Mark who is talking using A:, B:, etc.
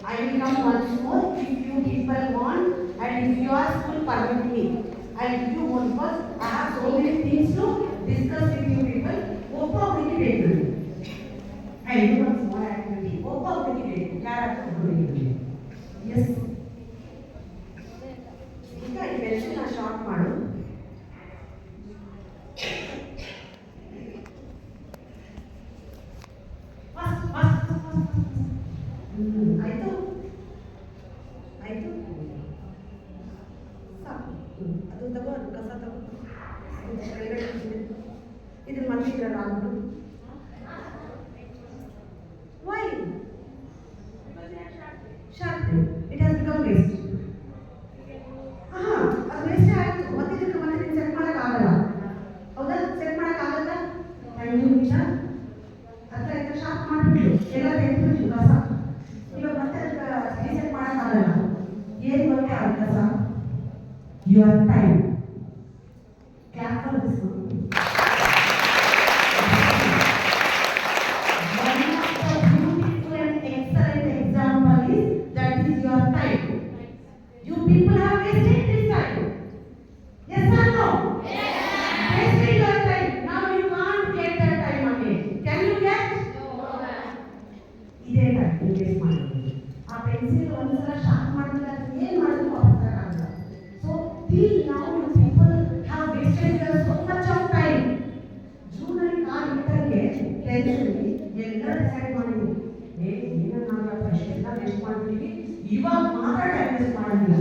A: I will come once more if you people want and if your school permit me. I will give you more because I have so many things to discuss with you people. ಒಬ್ಬೊಬ್ಬರಿಗೆ ಬೇಕು. I do one small activity. ಒಬ್ಬೊಬ್ಬರಿಗೆ ಬೇಕು. ಯಾರು ಒಬ್ಬೊಬ್ಬರಿಗೆ S ಈಗ ಈ ಬೆಲ್ಟ್ನ short ಮಾಡು. ಆಯ್ತು ಆಯ್ತು ಸಾಕು. ಅದು ತಗೋ, ಅದು ಕಸ ತಗೋ, ಇದನ್ನ ಮತ್ತಿದ್ರ ಆಗ್ಬಿಡು. Why sharp it has become waste. ಹಾಂ, ಅದು ವೇಸ್ಟ್ ಆಯಿತು. ಮತ್ತಿದ್ದಕ್ಕೆ ಮತ್ತೆ ನೀವು ಸೆಟ್ ಮಾಡೋಕ್ಕಾಗಲ್ಲ. ಹೌದಾ? ಸೆಟ್ ಮಾಡೋಕ್ಕಾಗಲ್ಲ. ನಿಮಿಷ ಅರ್ಥ ಆಯ್ತಾ? ಶಾರ್ಪ್ ಮಾಡಿಬಿಟ್ಟು ಎಲ್ಲ ತೆಗೆದ್ಬಿಟ್ಟು ಕಸ ಇವಾಗ ಮತ್ತೆ ರೀಸೆಟ್ ಮಾಡೋಕ್ಕಾಗಲ್ಲ. ಏನು ಗೊತ್ತೇ ಆಗಲ್ಲ ಕಸ. Your time. Clap for this one. You people have wasted this time. Yes or no? Yes. Wasted your time. Now you can't get that time again. Can you get? No. ಇದೇ time waste ಮಾಡೋದು. ಆ pencil ಒಂದ್ಸಲ sharp ಮಾಡಿದ್ರೆ ಏನು ಮಾಡೋದು ವಾಪಸ್ ಆಗಲ್ಲ. So till now you people have wasted so much of time. ಜೂನಲ್ಲಿ ಕಾಲ್ ಇಟ್ಟಂಗೆ ಟೆನ್ಷನ್ಗೆ ಎಲ್ಲ ಡಿಸೈಡ್ ಮಾಡಿದ್ವಿ. ಏನನ್ನ ನಾವು ಫಸ್ಟ್ ಎಲ್ಲ ವೇಸ್ಟ್ ಮಾಡ್ತೀವಿ. ಇವಾಗ ಮಾತ್ರ ಟೈಮ್ ವೇಸ್ಟ್ ಮಾಡಿಲ್ಲ.